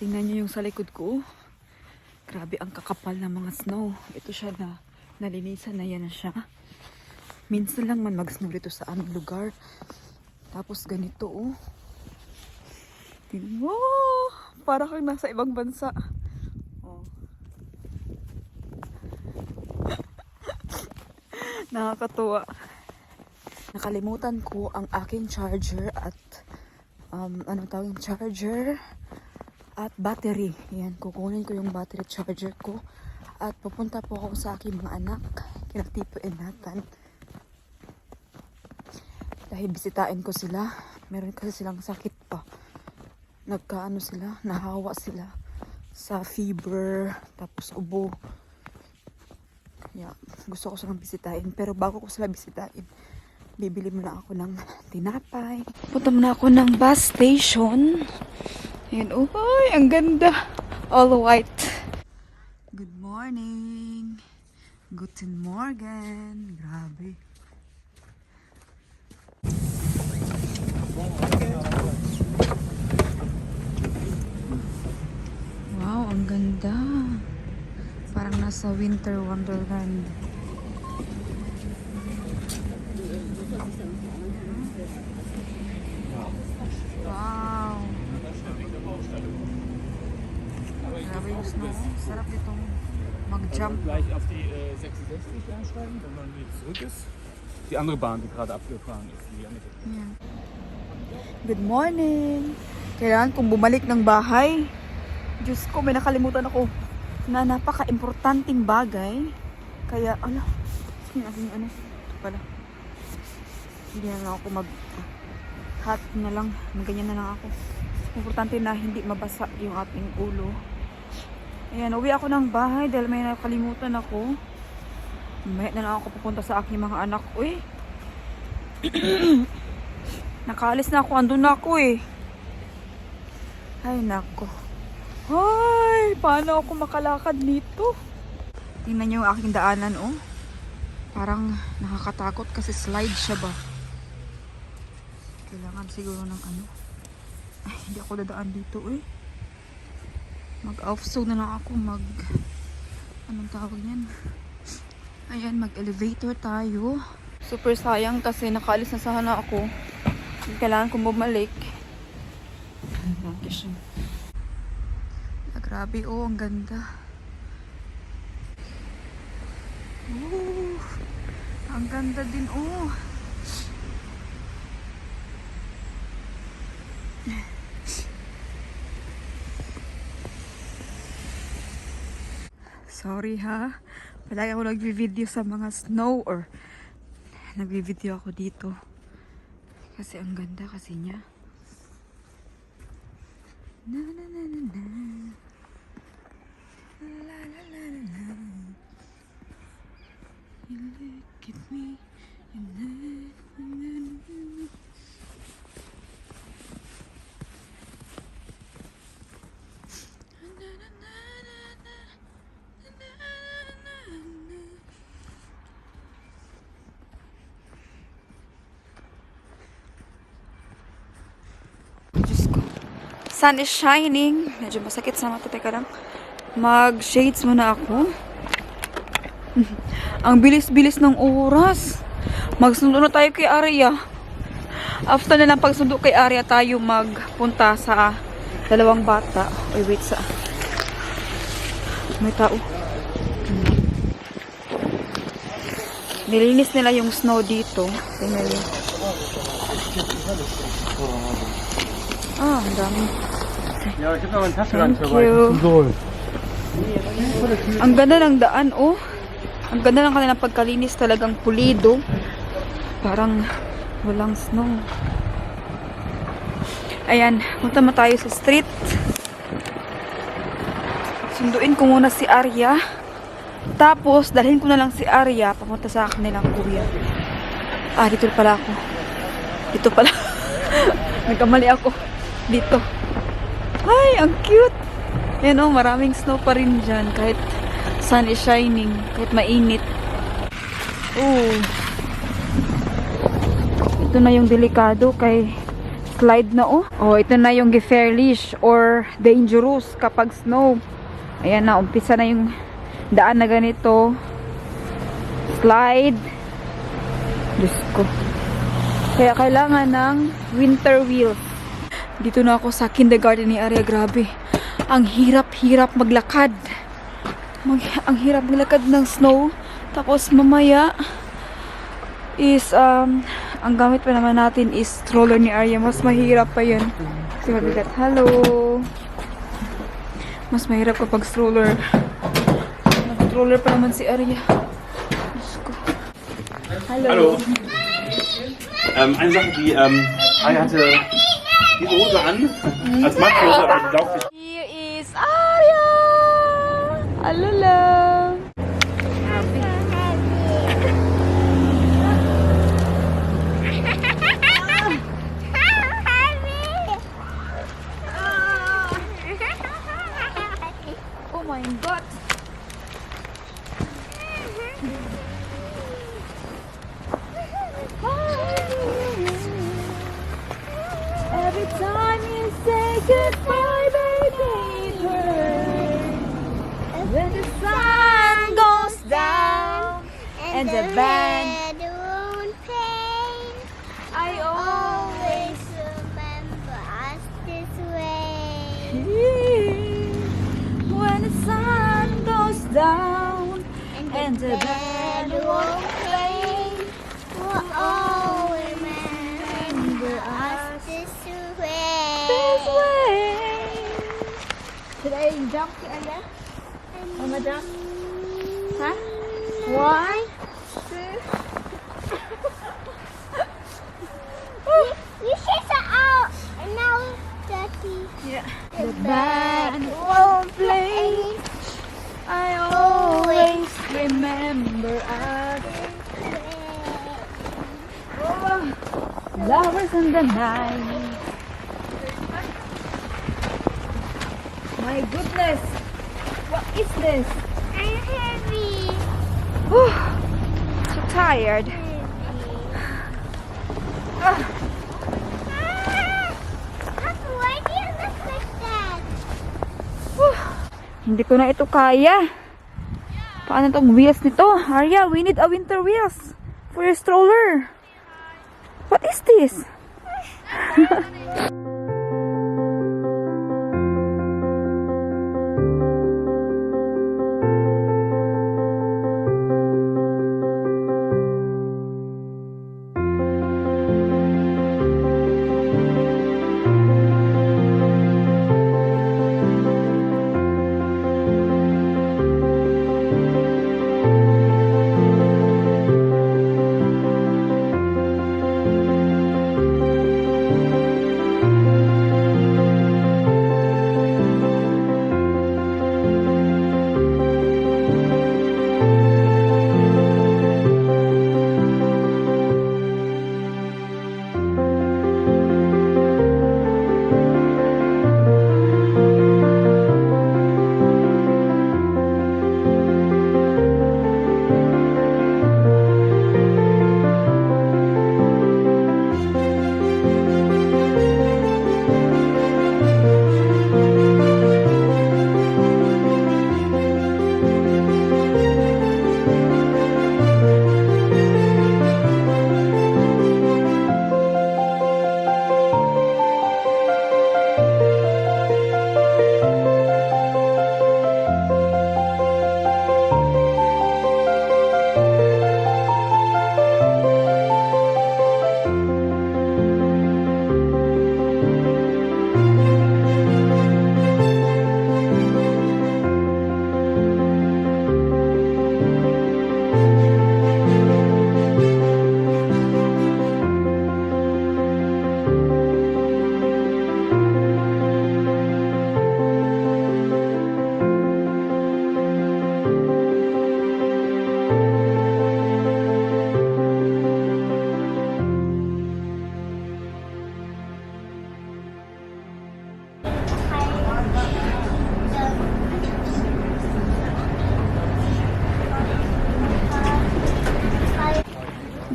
Tingnan nyo yung sa likod ko. Grabe ang kakapal ng mga snow. Ito siya na nalinisan na yan na siya. Minsan lang man mag-snow dito sa aming lugar. Tapos ganito oh. Tingnan mo. Para kang nasa ibang bansa. Oh. Nakakatuwa. Nakalimutan ko ang aking charger at anong tawag yung charger at battery. Yan, kukunin ko yung battery charger ko at pupunta po ako sa aking mga anak. Kinatipuin natin. Dahil bisitain ko sila. Meron kasi silang sakit pa. Nagkaano sila, nahawa sila sa fever, tapos ubo. Yeah, gusto ko silang bisitain. Pero bago ko sila bisitain, bibili muna ako ng tinapay. Punta muna ako ng bus station. Ayan, oh, ay, ang ganda. All white. Good morning. Guten Morgen. Grabe. Wow, ang ganda. Parang nasa Winter Wonderland. Wow. Grabe yung snow. Sarap itong mag-jump. Gleich auf die 66 einsteigen, wenn man wieder zurück ist. Die andere Bahn, die gerade abgefahren ist. Die andere. Yeah. Good morning. Kailangan kong bumalik ng bahay. Diyos ko, may nakalimutan ako na napaka-importanting bagay. Kaya, ano, ito pala. Hindi na lang ako hot na lang. Ganyan na lang ako. Importante na hindi mabasa yung ating ulo. Ayan, uwi ako ng bahay dahil may nakalimutan ako. Mamaya na lang ako pupunta sa aking mga anak. Uy! Nakaalis na ako. Andun na ako eh. Ay, nako. Ay, paano ako makalakad dito? Tingnan nyo yung aking daanan, oh. Parang nakakatakot kasi slide siya ba. Kailangan siguro ng ano. Ay, hindi ako dadaan dito, eh. Mag-off-so na lang ako. Anong tawag yan? Ayan, mag-elevator tayo. Super sayang kasi nakaalis na sana ako. Kailangan kong bumalik. Grabe, oh, ang ganda. Oh, ang ganda din, oh. Sorry ha. Palagi ako nagvi-video sa mga snow or nagvi-video ako dito. Kasi ang ganda kasi niya. Na na na na na. La la la la la. You look at me and sun is shining. Medyo masakit sa mata. Teka lang. Mag-shades muna ako. Ang bilis-bilis ng oras. Magsundo na tayo kay Arya. After na lang pagsundo kay Arya, tayo magpunta sa dalawang bata. Ay, wait sa... May tao. Nilinis nila yung snow dito. Tingnan niyo. Ah, ang dami. Ja, ich habe noch einen Taschenrand Thank you. Ang ganda ng daan, oh. Ang ganda ng kanilang pagkalinis, talagang pulido. Parang walang snow. Ayan, punta mo tayo sa street. Sunduin ko muna si Arya. Tapos, dalhin ko na lang si Arya papunta sa kanilang kuya. Ah, dito pala ako. Dito pala. Nagkamali ako. Dito. Ay, ang cute. Yan o, maraming snow pa rin dyan. Kahit sun is shining. Kahit mainit. Oh. Ito na yung delikado kay slide na oh. Oh, ito na yung fairlish or dangerous kapag snow. Ayan na, umpisa na yung daan na ganito. Slide. Diyos ko. Kaya kailangan ng winter wheels. Dito na ako sa kindergarten ni Arya. Grabe. Ang hirap-hirap maglakad. Ang hirap maglakad ng snow. Tapos mamaya is ang gamit pa naman natin is stroller ni Arya. Mas mahirap pa yun. Si Mabigat. Hello. Mas mahirap kapag stroller. Nag-stroller pa naman si Arya. Diyos ko. Hallo. Eine Sache, die Aya hatte die Hose an, als Matschhose, aber die Laufsicht. Here is Arya. Alala. Oh my God. Every time you say goodbye, baby, it hurts. When the sun goes down and the band won't pain. I always Remember us this way. when the sun goes down and the band won't play. We'll all remember us this way. This way. Today you jump again? Mama jump? Huh? Why? You should out and now dirty. Yeah. The band won't play. I always remember us. Oh, lovers in the night. My goodness. What is this? I'm heavy. Whew. So tired. Why do you look like that? Whew. Hindi ko na ito kaya. Paano tong wheels nito? Arya, we need a winter wheels for your stroller. What is this?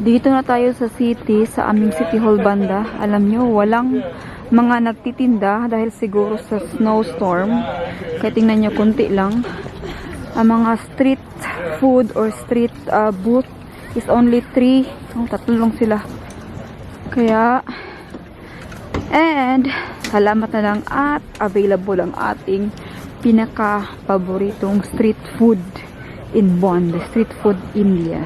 Dito na tayo sa city, sa aming City Hall banda. Alam nyo, walang mga nagtitinda dahil siguro sa snowstorm. Kaya tingnan nyo, kunti lang. Ang mga street food or street booth is only 3. Tatlo lang sila. Kaya, and salamat na lang at available ang ating pinaka-paboritong street food in Bonn, the street food India.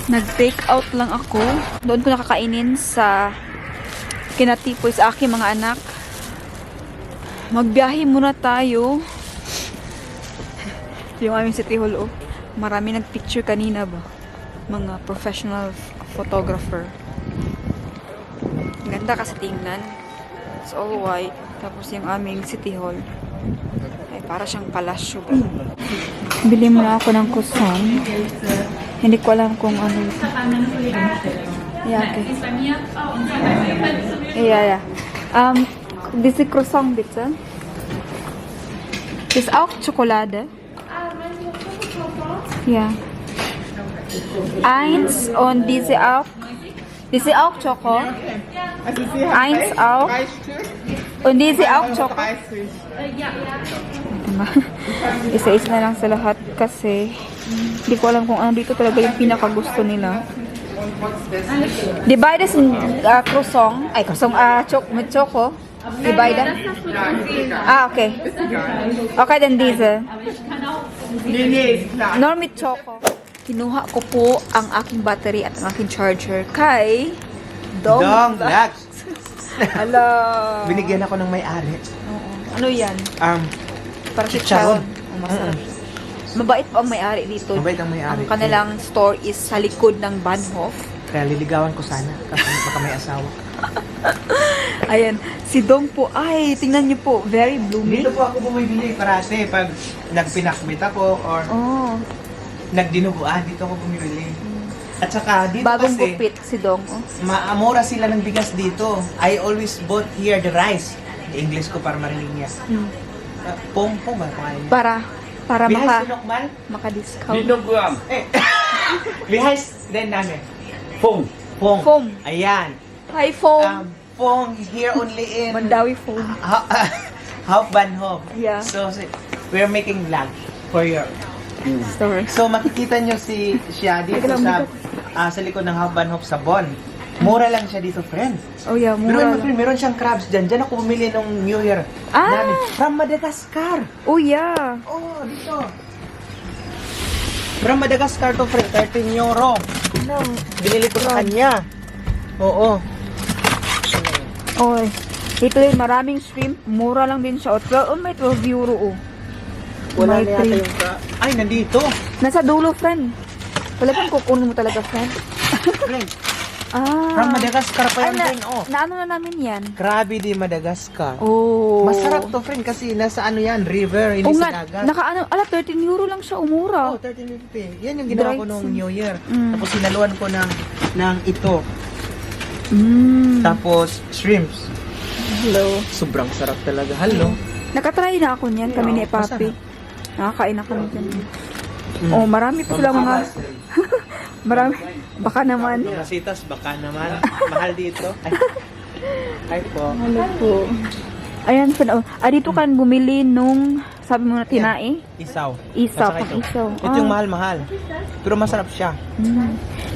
Nag-take out lang ako. Doon ko nakakainin sa kinatipoy sa aking mga anak. Magbiyahe muna tayo. Yung aming City Hall, oh. Marami nag-picture kanina ba? Mga professional photographer. Ganda kasi tingnan. It's all white. Tapos yung aming City Hall ay para siyang palasyo ba? Bili muna ako ng croissant. Hindi ko alam kung ano ito. Yeah, okay. Yeah. Diese Croissant bitte. Ist auch Schokolade? Ja. Eins und diese auch. Diese auch Schoko? Eins auch. Und diese auch Schoko? Isa-isa na lang sa lahat kasi hindi ko alam kung ano dito talaga yung pinakagusto nila. Die beide sind Croissant. Ay, Croissant mit Choco. Die beide? Okay. Okay, dann diese. Nur mit Choco. Kinuha ko po ang aking battery at ang aking charger kay Dong Lax. Ala. Binigyan ako ng may-ari. Oo. Ano yan? Para Chicharon. Masarap. Mabait pa ang may-ari dito. Mabait ang may-ari. Ang kanilang store is sa likod ng Bahnhof. Kaya liligawan ko sana kasi baka may asawa. Ayan, si Dong po, ay, tingnan niyo po, very blooming. Dito po ako bumibili parate pag nagpinakbit ako or Oh, nagdinuguan, dito ako bumibili. At saka dito bagong kasi, gupit si Dong. Oh. maamura sila ng bigas dito. I always bought here the rice. English ko para marinig niya. Pong ba pangalan niya? Para Wie heißt du nochmal? maka-discount. Kilogramm. Wie heißt den Name? Pong. Pong. Pong. Ayan. Hi, Fong. Pong here only in Mandawi Fong. Hauptbahnhof. Yeah. So, we're making vlog for your... Store. So, makikita nyo siya dito sa likod ng Hauptbahnhof sa Bonn. Mura lang siya dito, friend. Oh yeah, Pero mura lang. meron siyang crabs dyan. Dyan ako bumili nung New Year. Namin. From Madagascar. Oh yeah. Oh, dito. From Madagascar to, friend. 13 euro. Binili ko sa kanya. Oo. Oh, ito din, maraming shrimp. Mura lang din siya. May 12 euro. Oh. Wala May na yata three. yung ay, nandito. Nasa dulo, friend. Talagang kukunin mo talaga, friend. Friend, Ah. from Madagascar pa yan, Ay, friend. Oh. naano na namin yan? Krabi di Madagascar. Oh. Masarap to, friend, kasi nasa ano yan, river, hindi Oo sa nga, dagat. 13 euro lang siya, umura. Oh, 13.50. Yan yung ginawa ko Dried nung sin- New Year. Mm. Tapos sinaluan ko ng ito. Tapos shrimps. Hello. Sobrang sarap talaga. Hello. Nakatry na ako niyan, kami ni Papi. Nakakain na kami dyan. Oh, marami pa sila mga... marami. Baka naman. Masitas, baka naman. Mahal dito. Ay po. Hello po. Ayan, friend. Oh. Dito kan bumili nung, sabi mo na, tinae? Isaw. Isaw, At saka pang isaw. Ito yung mahal-mahal. Pero masarap siya.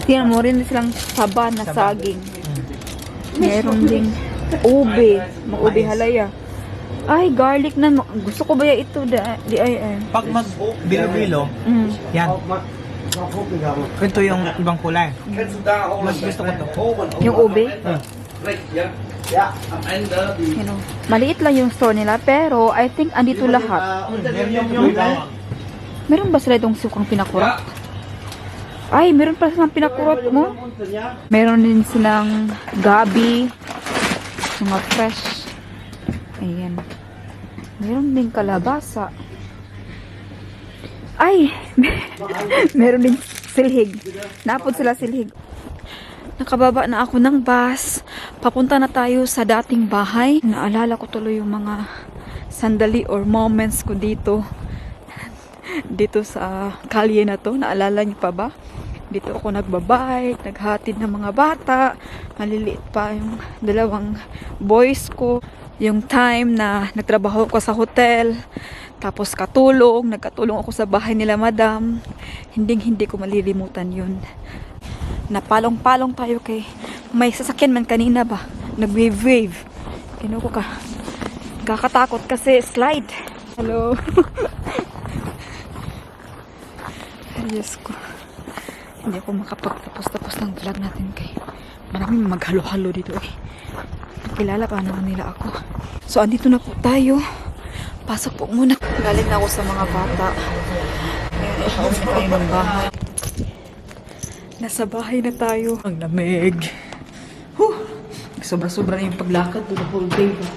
Tingnan mo rin silang saba na saging. Meron ding ube. Mga ube halaya. Ay, garlic na. Gusto ko ba ito? Ay. Pag mag-bilo-bilo, yan. Ito yung ibang kulay. Mas gusto ko to. Yung ube? You know, maliit lang yung store nila, pero I think andito lahat. Meron yung Meron ba sila itong sukang pinakurat? Ay, meron pa silang pinakurat mo? Meron din silang gabi, mga fresh. Ayan. Meron din kalabasa. Ay! Meron din silhig. Napod sila silhig. Nakababa na ako ng bus. Papunta na tayo sa dating bahay. Naalala ko tuloy yung mga sandali or moments ko dito. Dito sa kalye na to. Naalala niyo pa ba? Dito ako nagbabike, naghatid ng mga bata. Maliliit pa yung dalawang boys ko. Yung time na nagtrabaho ko sa hotel. Tapos nagkatulong ako sa bahay nila madam. Hindi ko malilimutan yun. Napalong-palong tayo kay may sasakyan man kanina ba. Nag-wave-wave. Kinuko ka. Kakatakot kasi slide. Hello. Diyos ko. Hindi ako makapagtapos-tapos ng vlog natin kay maraming maghalo-halo dito eh. Kilala pa naman nila ako. So, andito na po tayo. Pasok po muna. Galing na ako sa mga bata. Ngayon, ipauwi na tayo ng bahay. Nasa bahay na tayo. Ang lamig. Sobra-sobra na yung paglakad to the whole day ba?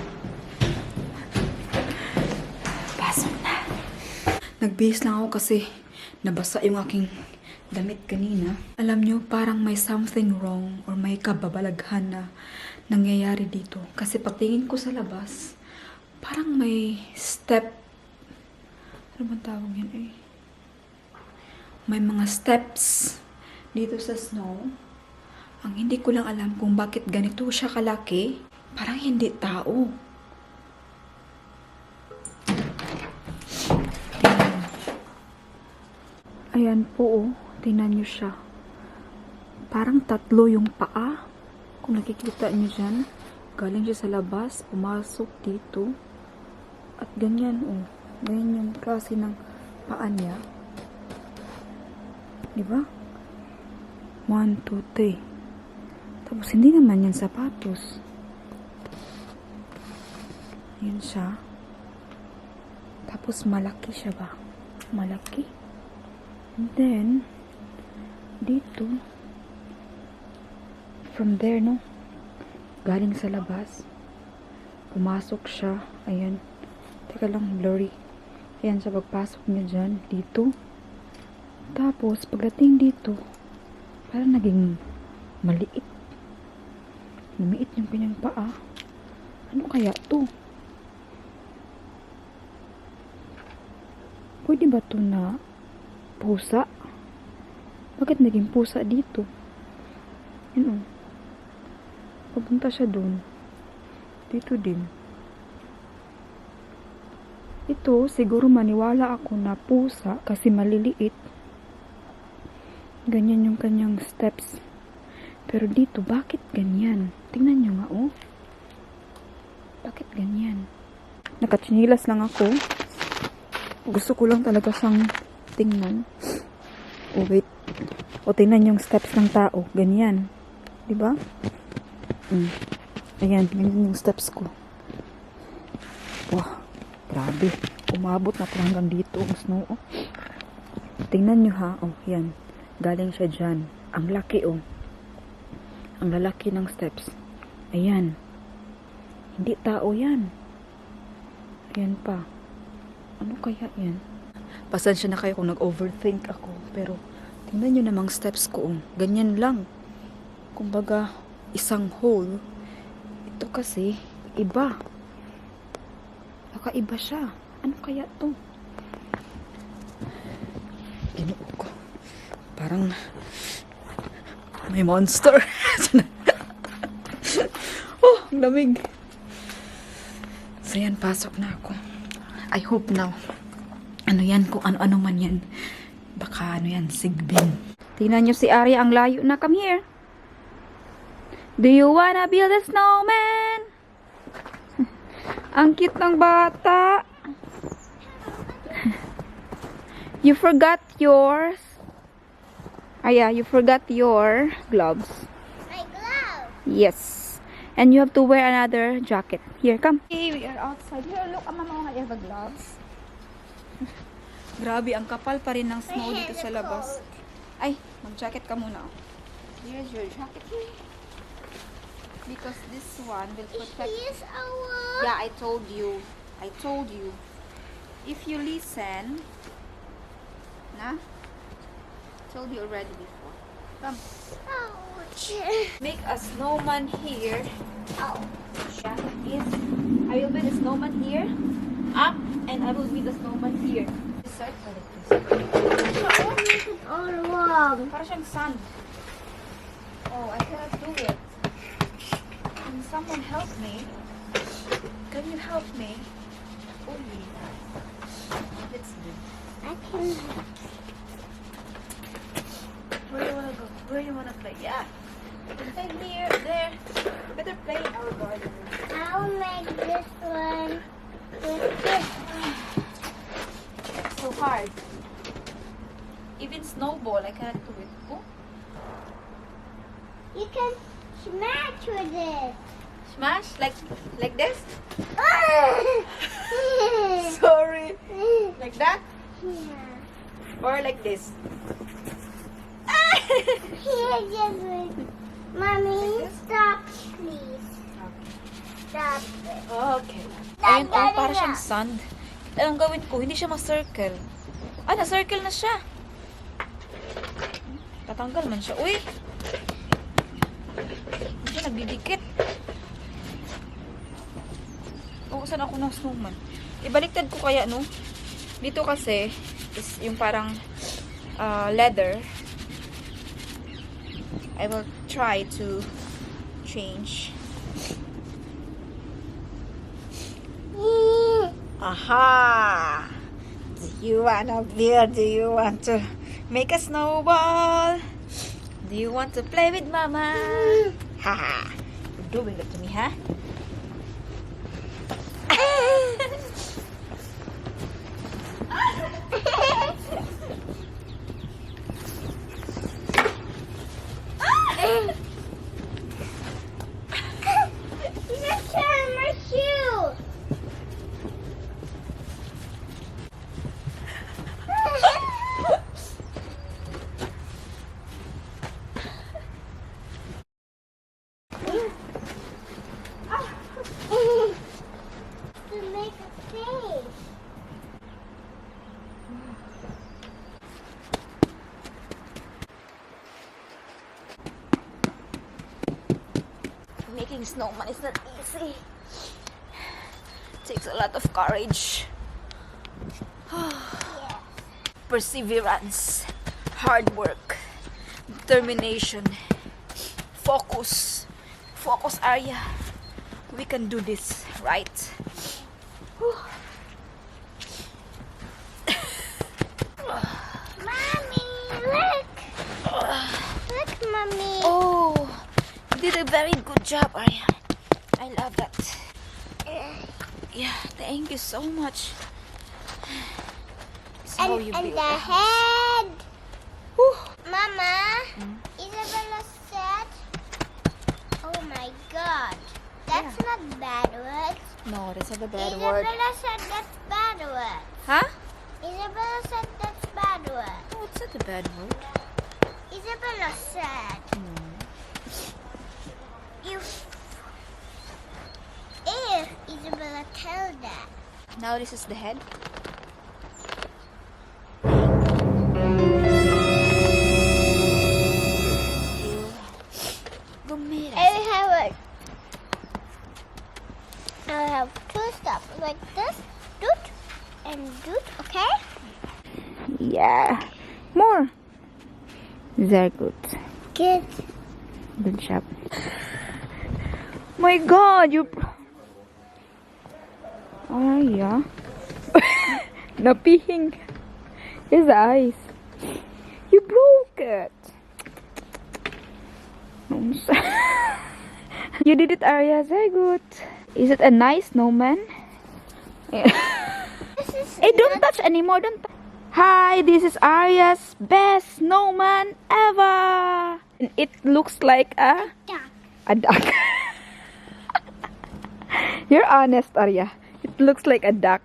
Pasok na. Nagbihis lang ako kasi nabasa yung aking damit kanina. Alam nyo, parang may something wrong or may kababalaghan na nangyayari dito. Kasi pagtingin ko sa labas, parang may step. Ano bang tawag yan eh? May mga steps dito sa snow. Ang hindi ko lang alam kung bakit ganito siya kalaki. Parang hindi tao. Ayan po oh. Tingnan nyo siya. Parang tatlo yung paa. Kung nakikita nyo dyan. Galing siya sa labas. Pumasok dito. At ganyan oh. Ganyan yung klase ng paa niya. Diba? 1, 2, 3. Tapos hindi naman yan sapatos. Yan siya. Tapos malaki siya ba? Malaki. And then, dito, from there, no? Galing sa labas. Pumasok siya. Ayan. Teka lang, blurry. Ayan siya, pagpasok niya dyan. Dito. Tapos, pagdating dito, parang naging maliit. Lumiit yung kanyang paa. Ano kaya to? Pwede ba to na pusa? Bakit naging pusa dito? Yun o. Papunta siya dun. Dito din. Ito, siguro maniwala ako na pusa kasi maliliit. Ganyan yung kanyang steps. Pero dito, bakit ganyan? Tingnan nyo nga, oh. Bakit ganyan? Nakatsinilas lang ako. Gusto ko lang talaga siyang tingnan. Oh, wait. O, tingnan yung steps ng tao. Ganyan. Diba? Ayan, ganyan yung steps ko. Wah, grabe. Umabot na pa hanggang dito ang snow, oh. Tingnan nyo ha. Oh, yan. Galing siya dyan. Ang laki, oh. Ang lalaki ng steps. Ayan. Hindi tao yan. Ayan pa. Ano kaya yan? Pasensya na kayo kung nag-overthink ako. Pero, tingnan nyo namang steps ko. Ganyan lang. Kumbaga, isang hole. Ito kasi, iba. Kakaiba siya. Ano kaya to? Ginoo ko. Parang may monster. Oh, ang lamig. So yan, pasok na ako. I hope now. Ano yan, kung ano-ano man yan. Baka ano yan, sigbin. Tingnan nyo si Arya, ang layo na. Come here. Do you wanna build a snowman? Ang cute ng bata. You forgot yours. Aya, you forgot your gloves. My glove. Yes. And you have to wear another jacket. Here, come. Okay, we are outside. Here, look, mama, I have a gloves. Grabe, ang kapal pa rin ng snow dito sa labas. Ay, mag-jacket ka muna. Here's your jacket. Because this one will protect. Here's our. Yeah, I told you. I told you. If you listen, na? Told you already before. Come. Ouch. Make a snowman here. Oh. Yeah, is I will build a snowman here, up, and I will build a snowman here. Start like this. it all wrong. Para siyang sand. Oh, I cannot do it. Can someone help me? Can you help me? Oh, yeah. Let's do. I can. Where do you wanna go? Where do you wanna play? Yeah. You can play here, there. Better play in our garden. I'll make this one with this. It's so hard. Even snowball, I cannot do it. Oh, You can smash with it. smash like this. Yeah. Sorry. Like that or like this. Here, just wait. Mommy, stop, please. Stop it. Okay. Ayun, oh, para siyang sand. Anong gawin ko? Hindi siya ma-circle. Ah, na-circle na siya. Tatanggal man siya. Uy! Hindi siya nagdidikit. Uusan ako ng snowman. Ibaliktad ko kaya, no? Dito kasi, is yung parang leather. I will try to change. Aha! Do you wanna build? Do you want to make a snowball? Do you want to play with mama? Haha! You're doing it to me, huh? Let's turn my shoe. To make a face. Making snowman is not easy. Takes a lot of courage. Perseverance, hard work, determination, focus, area. We can do this, right? Mommy, look. Look, Mommy. Oh, you did a very good job, Arya. I love that. Yeah, thank you so much. So you And built the a house. head. Whew. Mama, Isabella said, oh my god, that's not bad words. No, that's not a bad word. Isabella said that's bad words. Huh? Isabella said that's bad words. No, it's not a bad word. Isabella said, if Isabella tell that. Now this is the head. I have two stuff like this, doot and doot, okay? Yeah. More. Very good. Good. Good job. My God, you. Ah, yeah. Napihing his eyes. You broke it. You did it, Arya. Very good. Is it a nice snowman? This is Hey, don't touch anymore. Don't. Hi, this is Arya's best snowman ever. And it looks like a duck. duck. You're honest, Arya. It looks like a duck.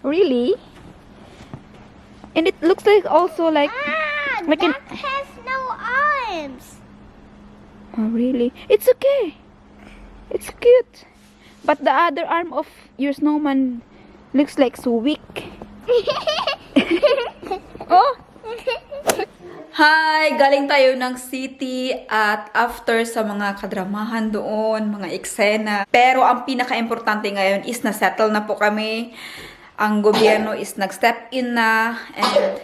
Really? And it looks like also like like an. Duck has no arms. Oh, really? It's okay. It's cute. But the other arm of your snowman looks like so weak. Oh! Hi! Galing tayo ng city at after sa mga kadramahan doon, mga eksena. Pero ang pinaka-importante ngayon is na-settle na po kami. Ang gobyerno is nag-step in na and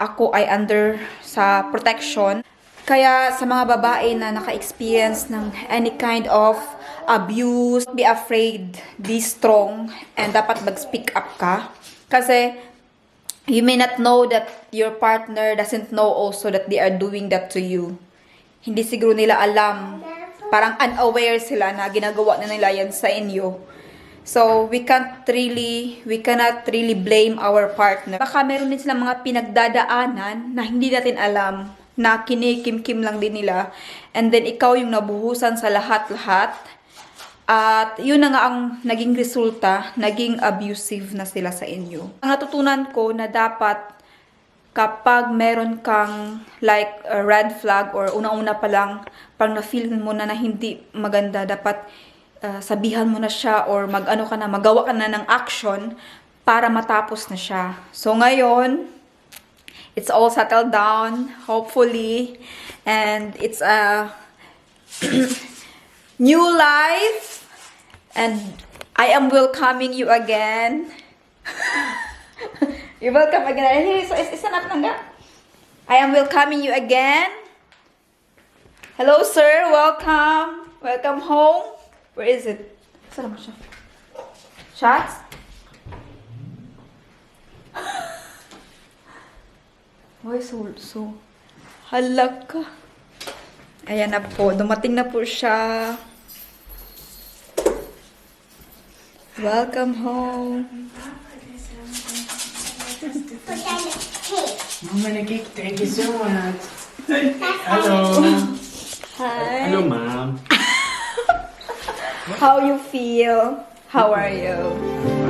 ako ay under sa protection. Kaya sa mga babae na naka-experience ng any kind of abuse, be afraid, be strong, and dapat mag-speak up ka. Kasi you may not know that your partner doesn't know also that they are doing that to you. Hindi siguro nila alam. Parang unaware sila na ginagawa na nila yan sa inyo. So, we cannot really blame our partner. Baka meron din silang mga pinagdadaanan na hindi natin alam, na kinikim-kim lang din nila. And then, ikaw yung nabuhusan sa lahat-lahat. At yun na nga ang naging resulta, naging abusive na sila sa inyo. Ang natutunan ko na dapat kapag meron kang like a red flag or una-una pa lang, pag na-feel mo na hindi maganda, dapat sabihan mo na siya or magawa ka na ng action para matapos na siya. So ngayon, it's all settled down, hopefully, and it's a new life, and I am welcoming you again. You're welcome again. Hey, so isa na nga. I am welcoming you again. Hello, sir. Welcome. Welcome home. Where is it? Saan naman siya? Shots? Why so? Halak ka. Ayan na po. Dumating na po siya. Welcome home. Mama na cake, thank you so much. Hello. Hi. Hello, ma'am. How you feel? How are you?